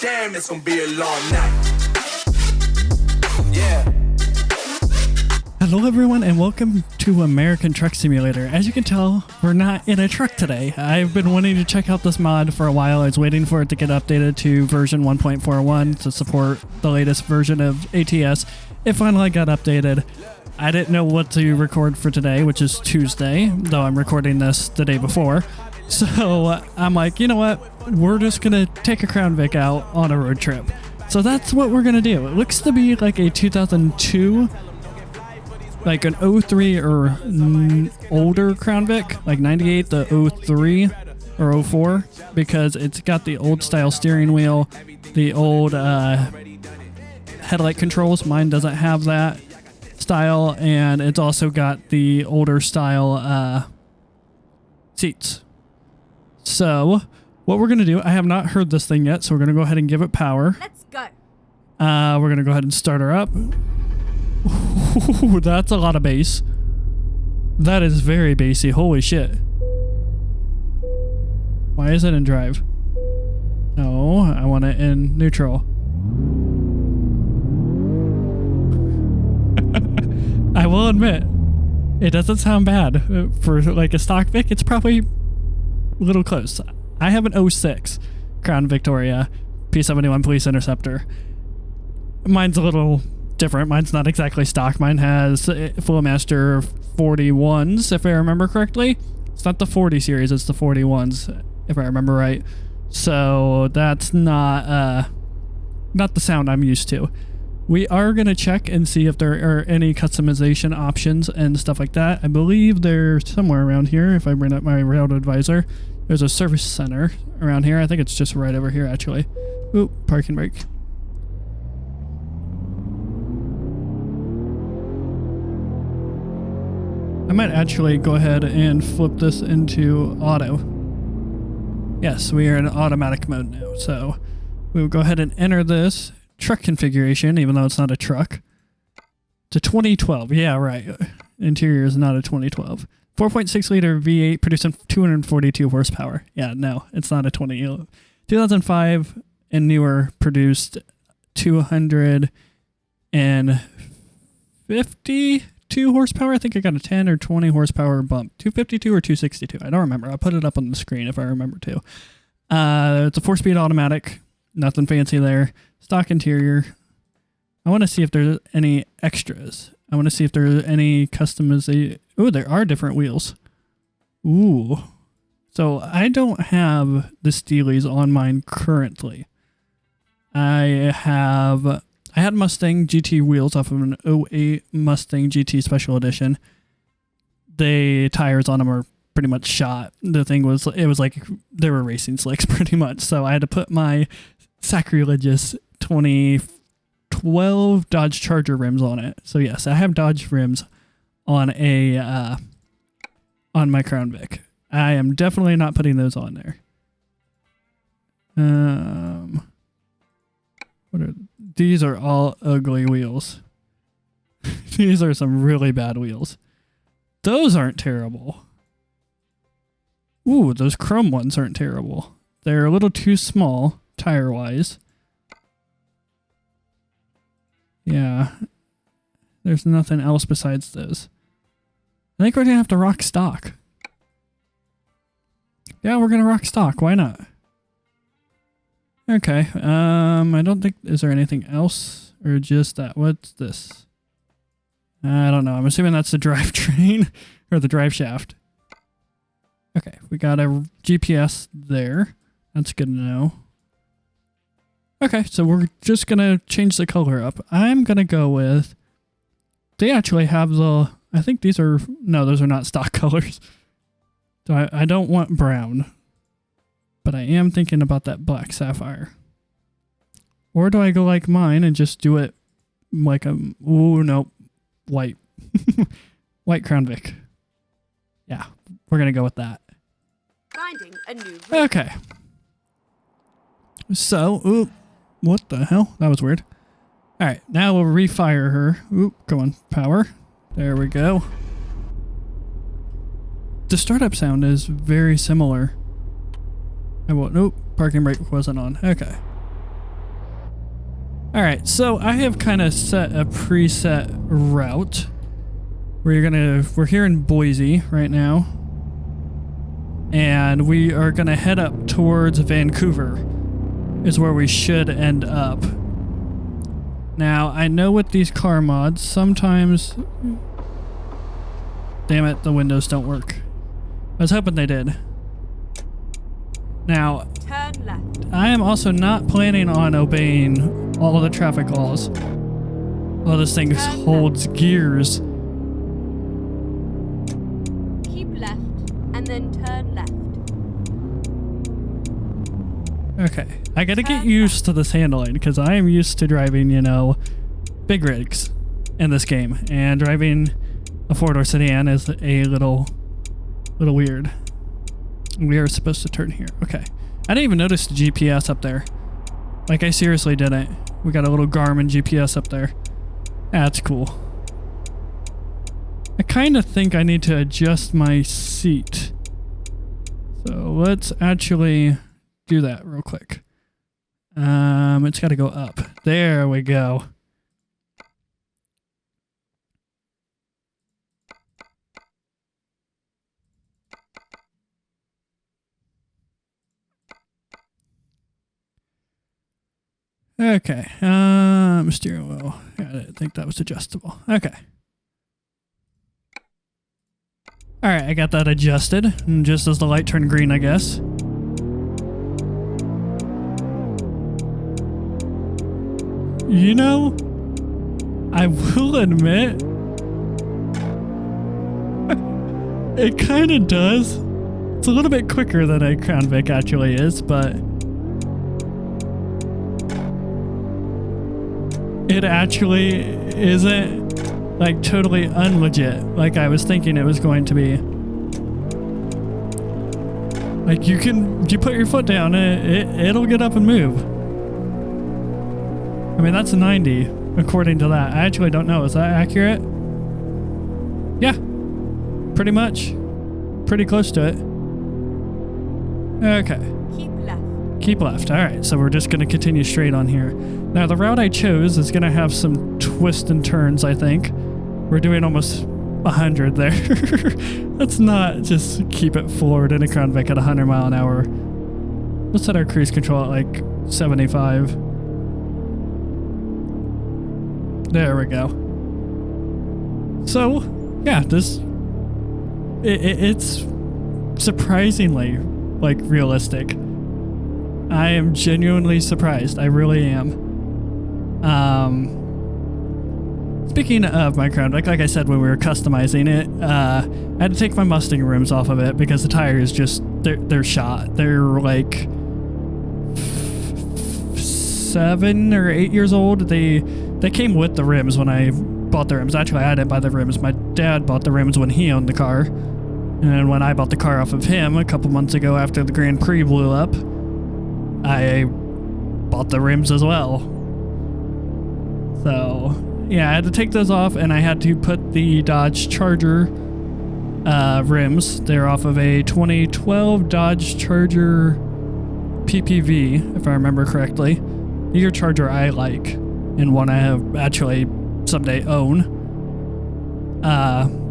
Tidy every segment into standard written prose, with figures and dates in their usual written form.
damn, it's gonna be a long night. Yeah. Hello everyone and welcome to American Truck Simulator. As you can tell, we're not in a truck today. I've been wanting to check out this mod for a while. I was waiting for it to get updated to version 1.41 to support the latest version of ATS. It finally got updated. I didn't know what to record for today, which is Tuesday, though I'm recording this the day before. So I'm like, you know what? We're just gonna take a Crown Vic out on a road trip. So that's what we're gonna do. It looks to be like a 2002, like an 03 or older Crown Vic, like 98 to 03 or 04, because it's got the old style steering wheel, the old headlight controls. Mine doesn't have that style, and it's also got the older style seats. So what we're going to do, I have not heard this thing yet, so we're going to go ahead and give it power. Let's go. We're going to go ahead and start her up. Ooh, that's a lot of bass. That is very bassy. Holy shit. Why is it in drive? No, I want it in neutral. I will admit, it doesn't sound bad. For like a stock Vic, it's probably a little close. I have an 06 Crown Victoria P71 Police Interceptor. Mine's a little different. Mine's not exactly stock. Mine has Flowmaster 41s, if I remember correctly. It's not the 40 series, it's the 41s, if I remember right. So that's not the sound I'm used to. We are going to check and see if there are any customization options and stuff like that. I believe they're somewhere around here. If I bring up my Route Advisor, there's a service center around here. I think it's just right over here, actually. Ooh, parking brake. I might actually go ahead and flip this into auto. Yes, we are in automatic mode now. So we will go ahead and enter this truck configuration, even though it's not a truck, to 2012. Yeah, right. Interior is not a 2012. 4.6 liter V8 producing 242 horsepower. Yeah, no, it's not a 2005 and newer produced 252 horsepower. I think I got a 10 or 20 horsepower bump. 252 or 262. I don't remember. I'll put it up on the screen if I remember to. It's a 4-speed automatic. Nothing fancy there. Stock interior. I want to see if there's any extras. I want to see if there's any customization. Oh, there are different wheels. Ooh. So I don't have the Steelies on mine currently. I had Mustang GT wheels off of an 08 Mustang GT Special Edition. The tires on them are pretty much shot. The thing was, it was like they were racing slicks pretty much. So I had to put my sacrilegious 2012 Dodge Charger rims on it. So yes, I have Dodge rims on a on my Crown Vic. I am definitely not putting those on there. These are all ugly wheels. These are some really bad wheels. Those aren't terrible. Ooh, those chrome ones aren't terrible. They're a little too small tire-wise. Yeah. There's nothing else besides those. I think we're going to have to rock stock. Yeah, we're going to rock stock. Why not? Okay. I don't think... Is there anything else? Or just that? What's this? I don't know. I'm assuming that's the drivetrain. Or the drive shaft. Okay. We got a GPS there. That's good to know. Okay. So we're just going to change the color up. I'm going to go with... They actually have the... I think these are... No, those are not stock colors. So I don't want brown. But I am thinking about that black sapphire. Or do I go like mine and just do it like a... Ooh, no. White. White Crown Vic. Yeah, we're going to go with that. Finding a new route. Okay. So, ooh, what the hell? That was weird. All right, now we'll refire her. Oop, go on, power. There we go. The startup sound is very similar. I won't. Nope, parking brake wasn't on. Okay. Alright, so I have kind of set a preset route. We're here in Boise right now. And we are gonna head up towards Vancouver is where we should end up. Now, I know with these car mods, sometimes... Damn it, the windows don't work. I was hoping they did. Now, Turn left. I am also not planning on obeying all of the traffic laws. Well, this thing holds gears. Keep left and then turn left. Okay, I gotta get used to this handling because I am used to driving, you know, big rigs in this game, and driving a four-door sedan is a little weird. We are supposed to turn here. Okay, I didn't even notice the GPS up there. Like, I seriously didn't. We got a little Garmin GPS up there. That's cool. I kind of think I need to adjust my seat. So let's actually do that real quick. It's got to go up. There we go. Okay, steering wheel. I didn't think that was adjustable. Okay. Alright, I got that adjusted, just as the light turned green, I guess. You know, I will admit, it kind of does. It's a little bit quicker than a Crown Vic actually is, but it actually isn't like totally unlegit like I was thinking it was going to be. Like you put your foot down, it'll get up and move. I mean, that's a 90 according to that. I actually don't know. Is that accurate? Yeah, pretty much. Pretty close to it. Okay. Keep left. Keep left. All right, so we're just going to continue straight on here. Now, the route I chose is going to have some twists and turns, I think. We're doing almost 100 there. Let's not just keep it forward in a Crown Vic at 100 mile an hour. Let's set our cruise control at like 75. There we go. So, yeah, it's surprisingly, like, realistic. I am genuinely surprised. I really am. Speaking of my Crown Vic, like I said when we were customizing it, I had to take my Mustang rims off of it because the tires just, they're shot. They're like 7 or 8 years old. They came with the rims when I bought the rims. Actually, I didn't buy the rims. My dad bought the rims when he owned the car. And when I bought the car off of him a couple months ago after the Grand Prix blew up, I bought the rims as well. So, yeah, I had to take those off, and I had to put the Dodge Charger rims. They're off of a 2012 Dodge Charger PPV, if I remember correctly. Your Charger I like, and one I have actually someday own.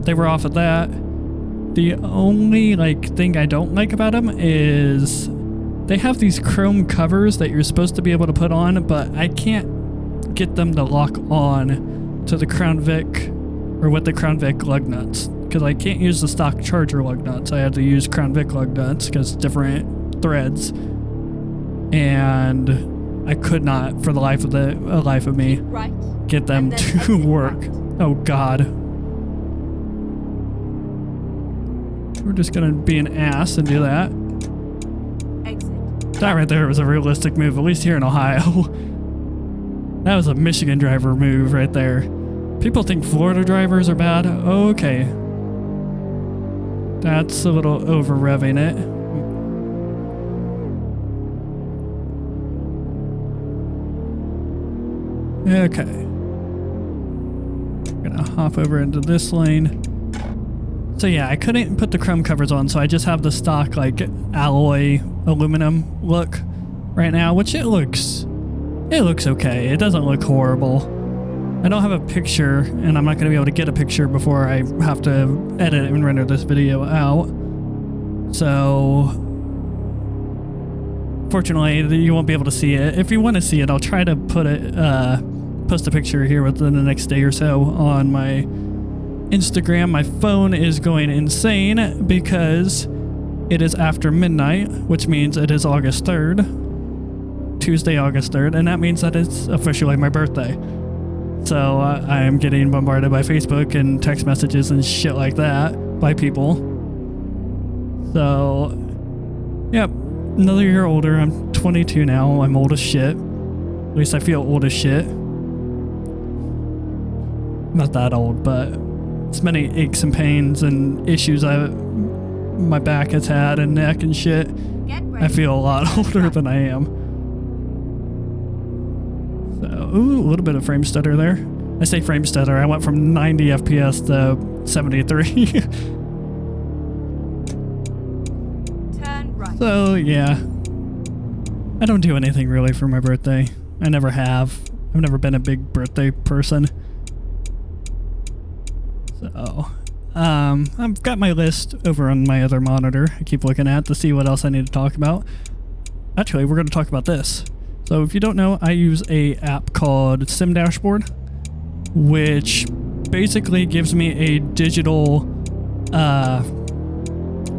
They were off of that. The only thing I don't like about them is they have these chrome covers that you're supposed to be able to put on, but I can't get them to lock on to the Crown Vic or with the Crown Vic lug nuts because I can't use the stock Charger lug nuts. I had to use Crown Vic lug nuts because different threads, and I could not, for the life of me, Right. get them And then to exit work. right. Oh God. We're just gonna be an ass and do that. Exit. That right there was a realistic move, at least here in Ohio. That was a Michigan driver move right there. People think Florida drivers are bad. Okay. That's a little over revving it. Okay. Gonna hop over into this lane. So yeah, I couldn't put the chrome covers on, so I just have the stock alloy aluminum look right now, which it looks It looks okay. It doesn't look horrible. I don't have a picture, and I'm not going to be able to get a picture before I have to edit and render this video out. So, fortunately, you won't be able to see it. If you want to see it, I'll try to put it, post a picture here within the next day or so on my Instagram. My phone is going insane because it is after midnight, which means it is August 3rd, Tuesday, August 3rd, and that means that it's officially my birthday. So I am getting bombarded by Facebook and text messages and shit like that by people. So, yep, another year older. I'm 22 now. I'm old as shit. At least I feel old as shit. Not that old, but it's many aches and pains and issues my back has had and neck and shit. I feel a lot older than I am. So, ooh, a little bit of frame stutter there. I say frame stutter. I went from 90 FPS to 73. Turn right. So, yeah. I don't do anything really for my birthday. I never have. I've never been a big birthday person. So, I've got my list over on my other monitor. I keep looking at to see what else I need to talk about. Actually, we're going to talk about this. So if you don't know, I use a app called Sim Dashboard, which basically gives me a digital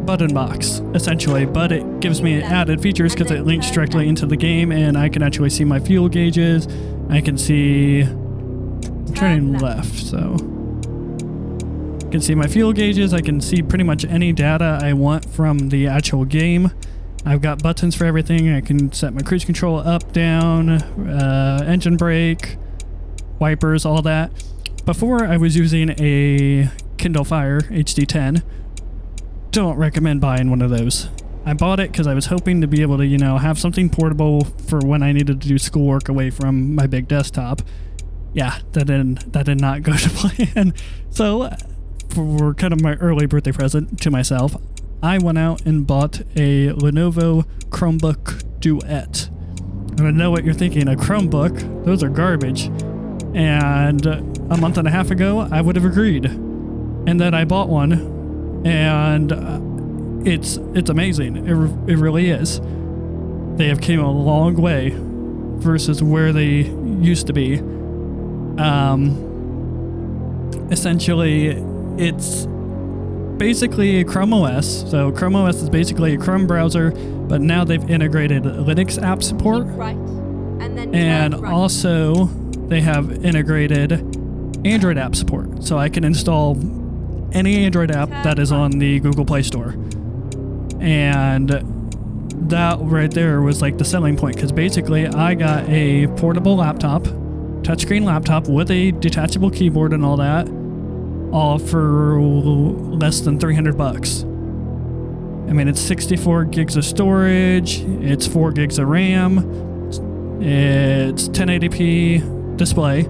button box, essentially, but it gives me added features because it links directly into the game, and I can actually see my fuel gauges. I can see... I'm turning left, so... I can see my fuel gauges. I can see pretty much any data I want from the actual game. I've got buttons for everything. I can set my cruise control up, down, engine brake, wipers, all that. Before I was using a Kindle Fire HD10. Don't recommend buying one of those. I bought it because I was hoping to be able to, you know, have something portable for when I needed to do schoolwork away from my big desktop. Yeah, that did not go to plan. So, for kind of my early birthday present to myself, I went out and bought a Lenovo Chromebook Duet. And I know what you're thinking, a Chromebook, those are garbage. And a month and a half ago, I would have agreed. And then I bought one, and it's amazing. It really is. They have came a long way versus where they used to be. Essentially, it's basically a Chrome OS. So Chrome OS is basically a Chrome browser, but now they've integrated Linux app support. Right. And then And turn right. also they have integrated Android app support. So I can install any Android app that is on the Google Play Store. And that right there was like the selling point, because basically I got a portable laptop, touchscreen laptop with a detachable keyboard and all that, all for less than $300. I mean, it's 64 gigs of storage, it's 4 gigs of RAM, it's 1080p display.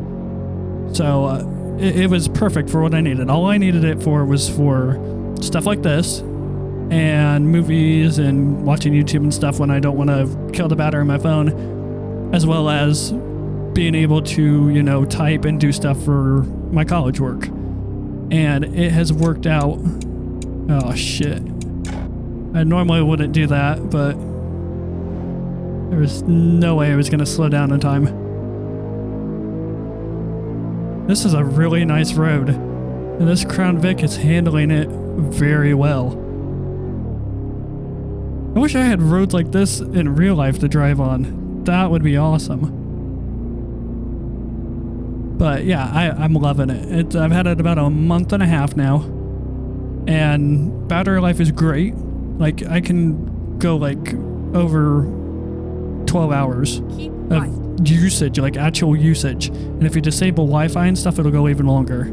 So it was perfect for what I needed. All I needed it for was for stuff like this and movies and watching YouTube and stuff when I don't want to kill the battery on my phone, as well as being able to, you know, type and do stuff for my college work. And it has worked out. Oh shit. I normally wouldn't do that, but there was no way I was going to slow down in time. This is a really nice road, and this Crown Vic is handling it very well. I wish I had roads like this in real life to drive on. That would be awesome. But yeah, I'm loving it. I've had it about a month and a half now, and battery life is great. Like, I can go like over 12 hours Keep right. of usage, like actual usage. And if you disable Wi-Fi and stuff, it'll go even longer.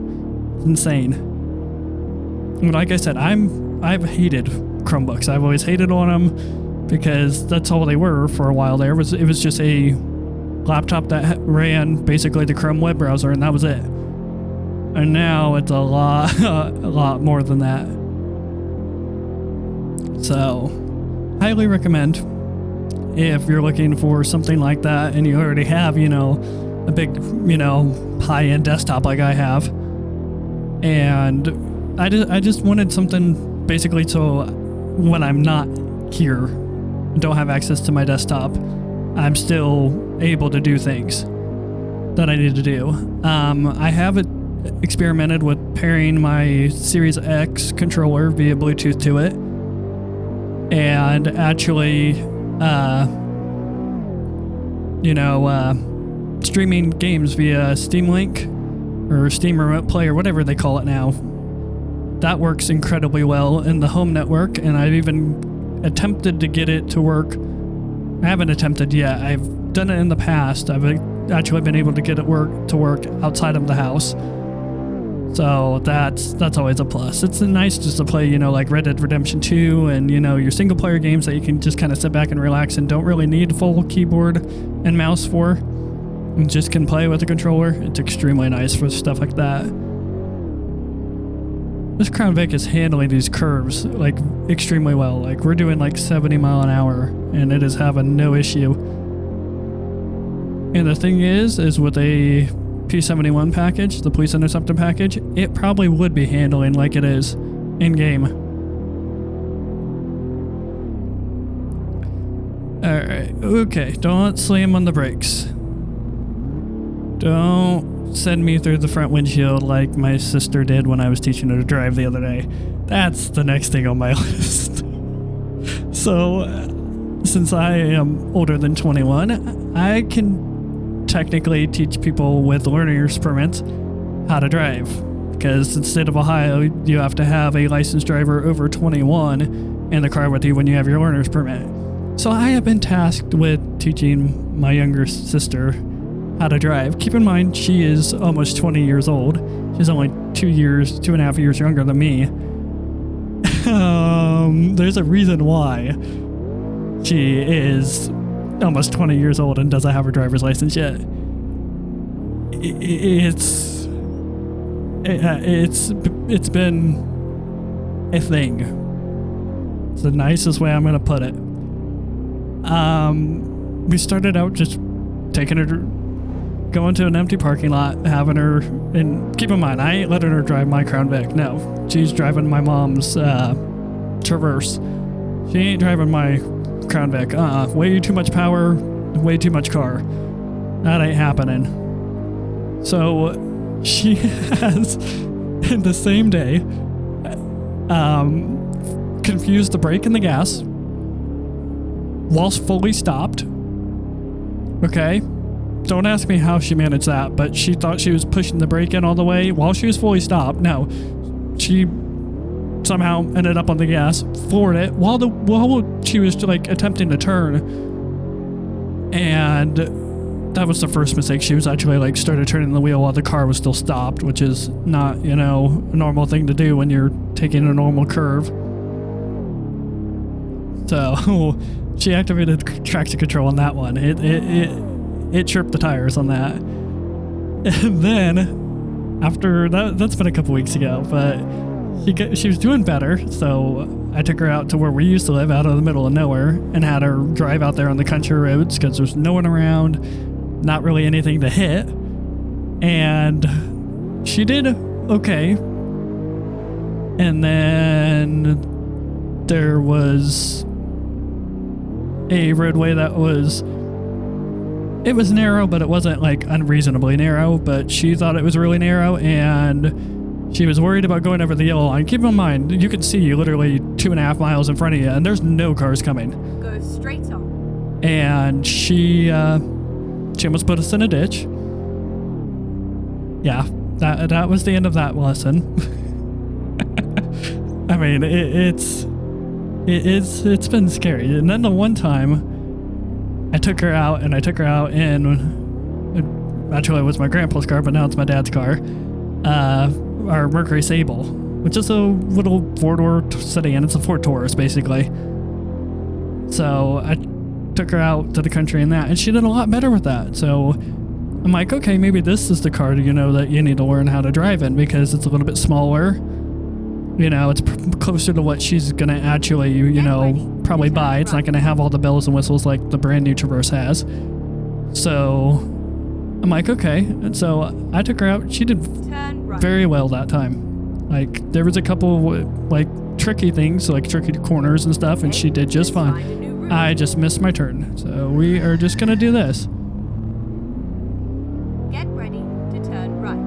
It's insane. And like I said, I've hated Chromebooks. I've always hated on them because that's all they were for a while there. It was just a laptop that ran basically the Chrome web browser, and that was it. And now it's a lot more than that. So, highly recommend. if you're looking for something like that and you already have, a big, high-end desktop like I have. And I just wanted something basically so when I'm not here, don't have access to my desktop, I'm still able to do things that I need to do. I have experimented with pairing my Series X controller via Bluetooth to it, and actually, streaming games via Steam Link or Steam Remote Play or whatever they call it now. That works incredibly well in the home network, and I've even attempted to get it to work. I haven't attempted yet. I've done it in the past. I've actually been able to get it to work outside of the house. So that's always a plus. It's nice just to play, like Red Dead Redemption 2 and, your single player games that you can just kind of sit back and relax and don't really need full keyboard and mouse for. You just can play with a controller. It's extremely nice for stuff like that. This Crown Vic is handling these curves like extremely well. Like we're doing like 70 mile an hour and it is having no issue. And the thing is with a P71 package, the police interceptor package, it probably would be handling like it is in game. Alright, okay, don't slam on the brakes. Don't send me through the front windshield like my sister did when I was teaching her to drive the other day. That's the next thing on my list. So, since I am older than 21, I can technically teach people with learner's permits how to drive. Because in the state of Ohio, you have to have a licensed driver over 21 in the car with you when you have your learner's permit. So I have been tasked with teaching my younger sister how to drive. Keep in mind, she is almost 20 years old. She's only 2.5 years younger than me. There's a reason why she is almost 20 years old and doesn't have her driver's license yet. It's been a thing. It's the nicest way I'm gonna put it. We started out just taking her, going to an empty parking lot, having her, and keep in mind, I ain't letting her drive my Crown Vic. No, she's driving my mom's Traverse. She ain't driving my Crown Vic. Way too much power, way too much car. That ain't happening. So she has, in the same day, confused the brake and the gas whilst fully stopped. Okay? Don't ask me how she managed that, but she thought she was pushing the brake in all the way while she was fully stopped. No, she somehow ended up on the gas, floored it while she was like attempting to turn, and that was the first mistake. She was actually like started turning the wheel while the car was still stopped, which is not, a normal thing to do when you're taking a normal curve. So she activated traction control on that one. It chirped the tires on that. And then after that's been a couple weeks ago, but she was doing better. So I took her out to where we used to live, out of the middle of nowhere, and had her drive out there on the country roads because there's no one around, not really anything to hit. And she did okay. And then there was a roadway that was narrow, but it wasn't like unreasonably narrow, but she thought it was really narrow, and she was worried about going over the yellow line. Keep in mind, you can see literally 2.5 miles in front of you, and there's no cars coming. Go straight on. And she almost put us in a ditch. Yeah, that was the end of that lesson. I mean, it's been scary. And then the one time I took her out in, actually it was my grandpa's car, but now it's my dad's car, our Mercury Sable, which is a little 4-door sedan. It's a Ford Taurus, basically. So I took her out to the country in that, and she did a lot better with that. So I'm like, okay, maybe this is the car, that you need to learn how to drive in, because it's a little bit smaller. It's closer to what she's gonna actually, probably buy. It's not going to have all the bells and whistles like the brand new Traverse has. So I'm like, okay. And so I took her out. She did Turn right. very well that time. Like there was a couple like tricky things, like tricky corners and stuff, and she did just Find a fine. new route. I just missed my turn. So we are just going to do this. Get ready to turn right.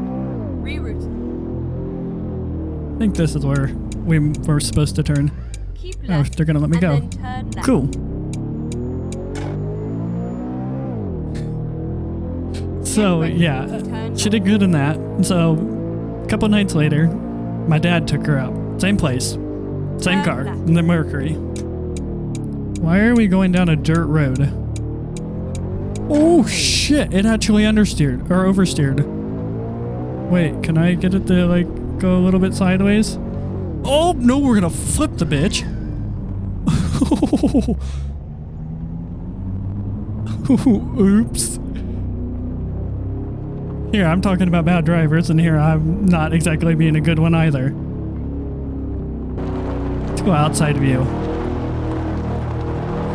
Reroute. I think this is where we were supposed to turn. Keep Oh, left. they're going to let me and go. then turn left. Cool. So ready yeah, to turn she did good in that. And so a couple nights later, my dad took her out. Same place, same Turn car, left. in the Mercury. Why are we going down a dirt road? Oh shit, it actually understeered, or oversteered. Wait, can I get it to like go a little bit sideways? Oh no, we're gonna flip the bitch. Oops. Here, I'm talking about bad drivers, and here I'm not exactly being a good one either. Let's go outside view.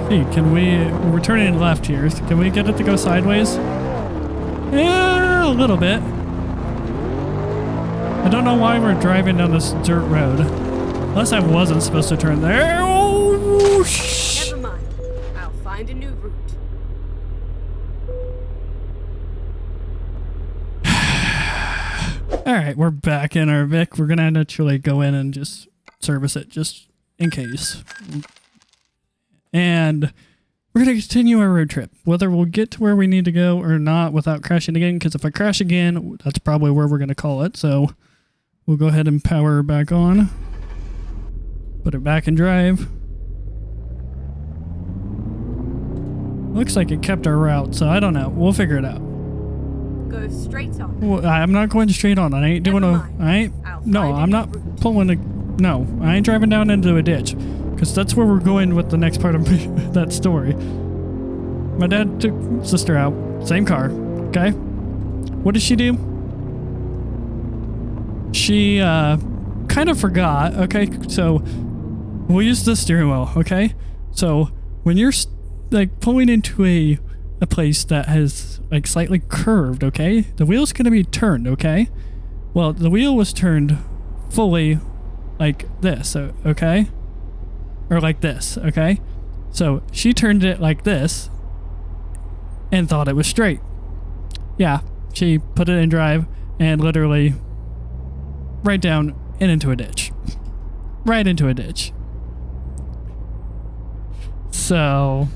Hey, we're turning left here. Can we get it to go sideways? Yeah, a little bit. I don't know why we're driving down this dirt road. Unless I wasn't supposed to turn there. Oh, Never mind. I'll find a new route. Alright, we're back in our Vic. We're gonna actually go in and just service it just in case. And we're gonna continue our road trip. Whether we'll get to where we need to go or not without crashing again, because if I crash again, that's probably where we're gonna call it. So we'll go ahead and power her back on. Put it back in drive. Looks like it kept our route, so I don't know. We'll figure it out. Go straight on. Well, I'm not going straight on. I ain't doing Never a. mind. I ain't. I'll No, find a I'm new not route. pulling a. No, I ain't driving down into a ditch, because that's where we're going with the next part of that story. My dad took sister out, same car. Okay, what did she do? She kind of forgot. Okay, so we'll use the steering wheel. Okay, so when you're like pulling into a place that has like slightly curved, okay, the wheel's gonna be turned. Okay, well, the wheel was turned fully like this, okay, or like this, okay. So she turned it like this and thought it was straight. Yeah, she put it in drive and literally right down and into a ditch. Right into a ditch. So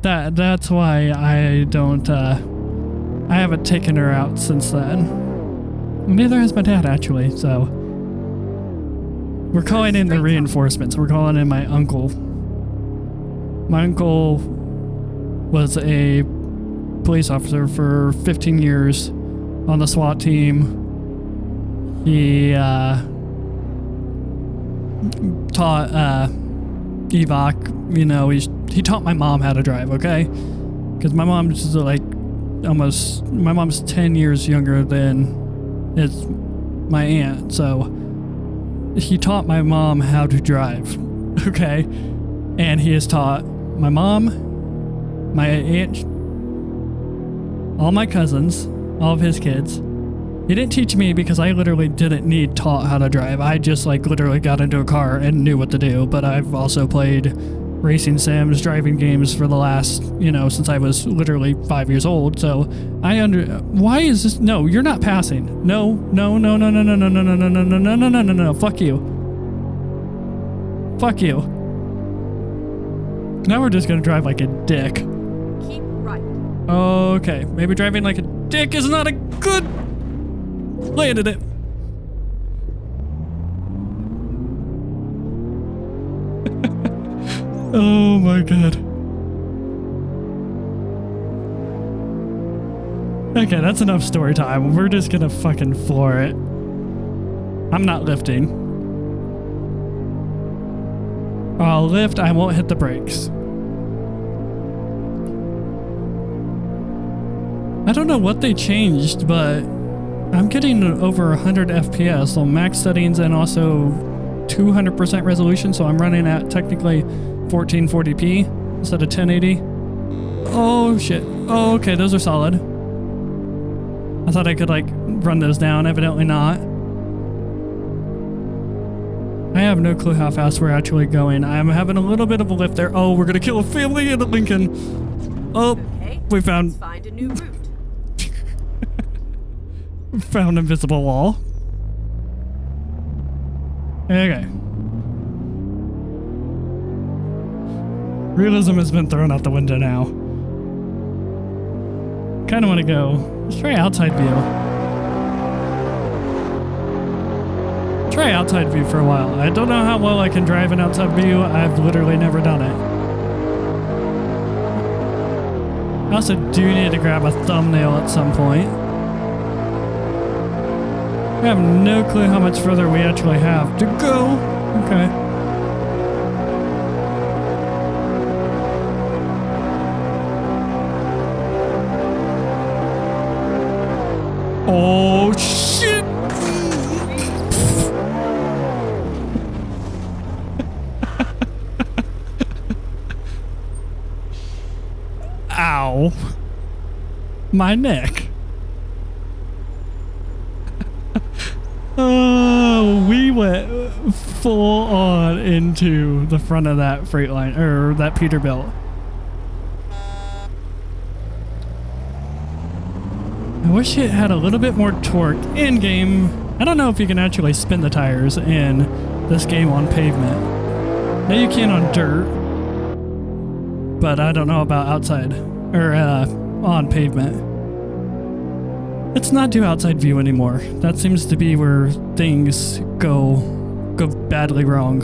that's why I don't I haven't taken her out since then. Neither has my dad actually, so we're calling in the reinforcements. We're calling in my uncle. My uncle was a police officer for 15 years on the SWAT team. He taught evac. You know, he taught my mom how to drive. Okay, because my mom's like my mom's 10 years younger than my aunt, so he taught my mom how to drive. Okay, and he has taught my mom, my aunt, all my cousins, all of his kids. He didn't teach me because I literally didn't need taught how to drive. I just like literally got into a car and knew what to do. But I've also played racing sims, driving games for the last, since I was literally 5 years old. So why is this? No, you're not passing. No. Fuck you. Fuck you. Now we're just gonna drive like a dick. Keep right. Okay, maybe driving like a dick is not a good... Landed it. Oh my god. Okay, that's enough story time. We're just gonna fucking floor it. I'm not lifting. I'll lift, I won't hit the brakes. I don't know what they changed, but I'm getting over 100 FPS on max settings and also 200% resolution, so I'm running at technically 1440p instead of 1080. Oh shit. Oh, okay, those are solid. I thought I could like run those down, evidently not. I have no clue how fast we're actually going. I'm having a little bit of a lift there. Oh, we're gonna kill a family in the Lincoln. Oh, Okay, we found let's find a new route. found invisible wall. Okay. Realism has been thrown out the window now. Kind of want to go. Let's try outside view. Try outside view for a while. I don't know how well I can drive an outside view. I've literally never done it. I also do need to grab a thumbnail at some point. I have no clue how much further we actually have to go. Okay. Oh shit! Ow. My neck. Oh, we went full on into the front of that freight line, or that Peterbilt. I wish it had a little bit more torque in game. I don't know if you can actually spin the tires in this game on pavement. Now you can on dirt, but I don't know about outside or on pavement. Let's not do outside view anymore. That seems to be where things go badly wrong.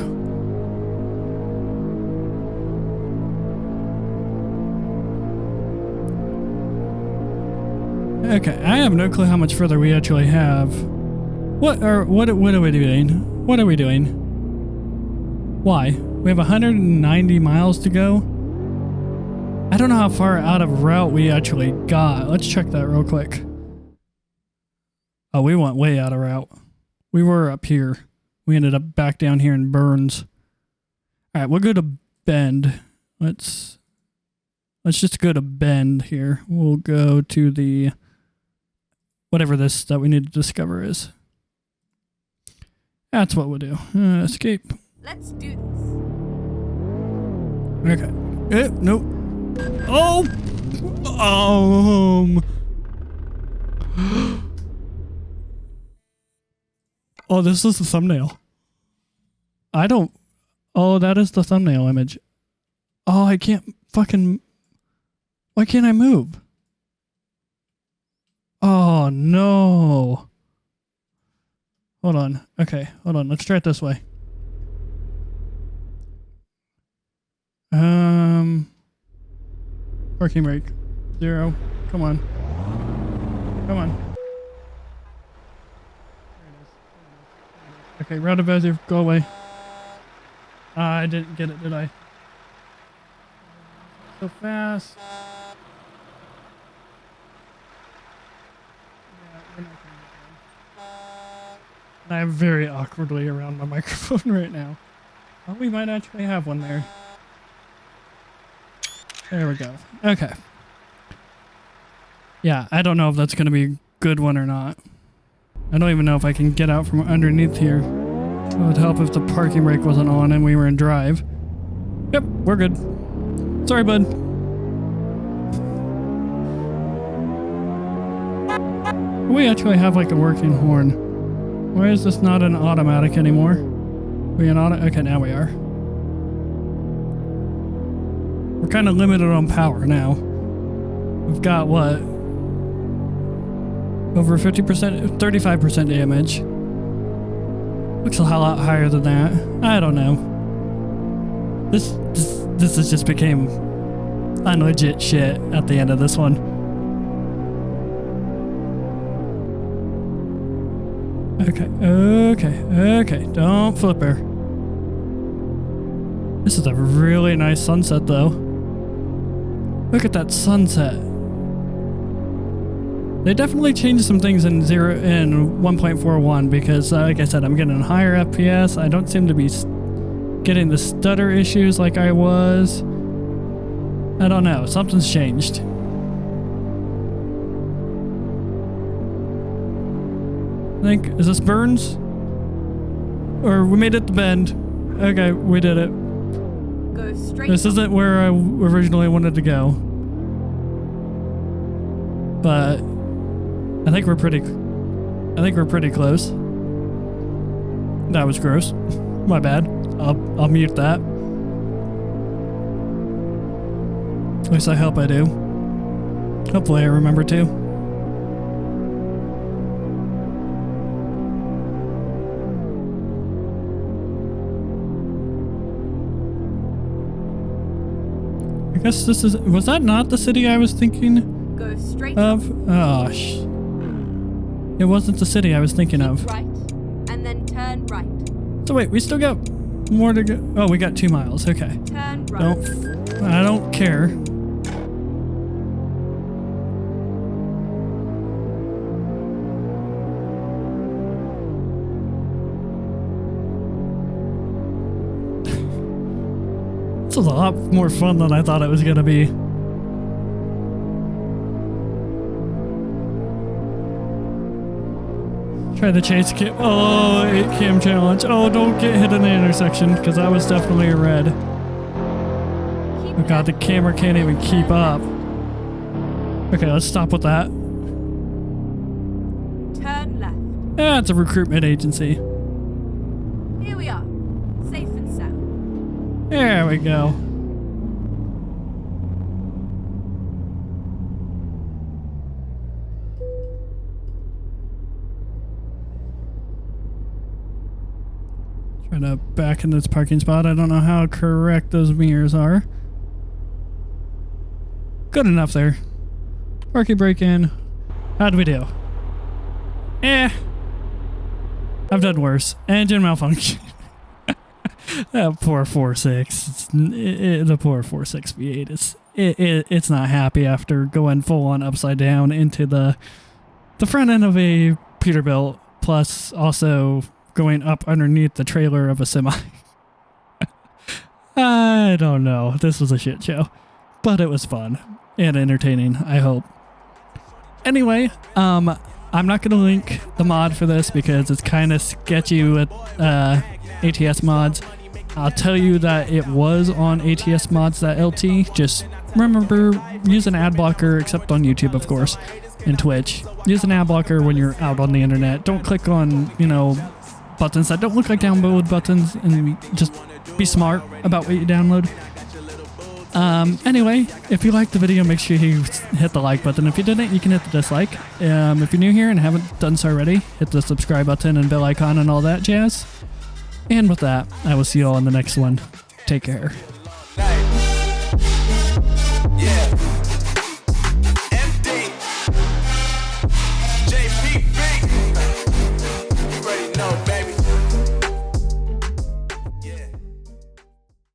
Okay, I have no clue how much further we actually have. What are we doing? What are we doing? Why? We have 190 miles to go? I don't know how far out of route we actually got. Let's check that real quick. Oh, we went way out of route. We were up here. We ended up back down here in Burns. All right, we'll go to Bend. Let's just go to Bend here. We'll go to the whatever this that we need to discover is. That's what we'll do. Escape. Let's do this. Okay. Nope. Oh. Oh, this is the thumbnail. I don't... Oh, that is the thumbnail image. Oh, I can't fucking... Why can't I move? Oh, no. Hold on. Okay, hold on. Let's try it this way. Parking brake. 0. Come on. Come on. Okay, route advisor, go away. I didn't get it, did I? So fast. Yeah, we're not gonna get one. I'm very awkwardly around my microphone right now. Oh, we might actually have one there. There we go. Okay. Yeah, I don't know if that's going to be a good one or not. I don't even know if I can get out from underneath here. It would help if the parking brake wasn't on and we were in drive. Yep, we're good. Sorry, bud. We actually have like a working horn. Why is this not an automatic anymore? We an auto? Okay, now we are. We're kind of limited on power now. We've got what? Over 50%, 35% damage. Looks a lot higher than that. I don't know. This has just became unlegit shit at the end of this one. Okay. Don't flip her. This is a really nice sunset, though. Look at that sunset. They definitely changed some things in 1.41 because, like I said, I'm getting higher FPS. I don't seem to be getting the stutter issues like I was. I don't know. Something's changed. I think, is this Burns? Or we made it to Bend. Okay, we did it. Go straight This isn't where I originally wanted to go. But I think we're pretty close. That was gross. My bad. I'll mute that. At least I hope I do. Hopefully I remember to. I guess this is... Was that not the city I was thinking Go straight of? Oh, it wasn't the city I was thinking Keep of. right, and then turn right. So wait, we still got more to go. Oh, we got 2 miles. Okay. Turn right. I don't care. This was a lot more fun than I thought it was gonna be. Try the chase cam. Oh, 8 cam challenge. Oh, don't get hit in the intersection because that was definitely a red. Keep Oh god, the camera can't even keep up. Okay, let's stop with that. Turn left. Yeah, it's a recruitment agency. Here we are. Safe and sound. There we go. Trying to back in this parking spot. I don't know how correct those mirrors are. Good enough there. Parking brake in. How'd we do? I've done worse. Engine malfunction. That poor 4.6. The poor 4.6 V8 it's not happy after going full on upside down into the front end of a Peterbilt, plus also going up underneath the trailer of a semi. I don't know. This was a shit show, but it was fun and entertaining, I hope. Anyway, I'm not going to link the mod for this because it's kind of sketchy with ATS mods. I'll tell you that it was on ATS.mods.lt. Just remember, use an ad blocker, except on YouTube, of course, and Twitch. Use an ad blocker when you're out on the internet. Don't click on, buttons that don't look like download buttons, and just be smart about what you download. Anyway, if you liked the video, make sure you hit the like button. If you didn't, you can hit the dislike. If you're new here and haven't done so already, hit the subscribe button and bell icon and all that jazz. And with that, I will see you all in the next one. Take care.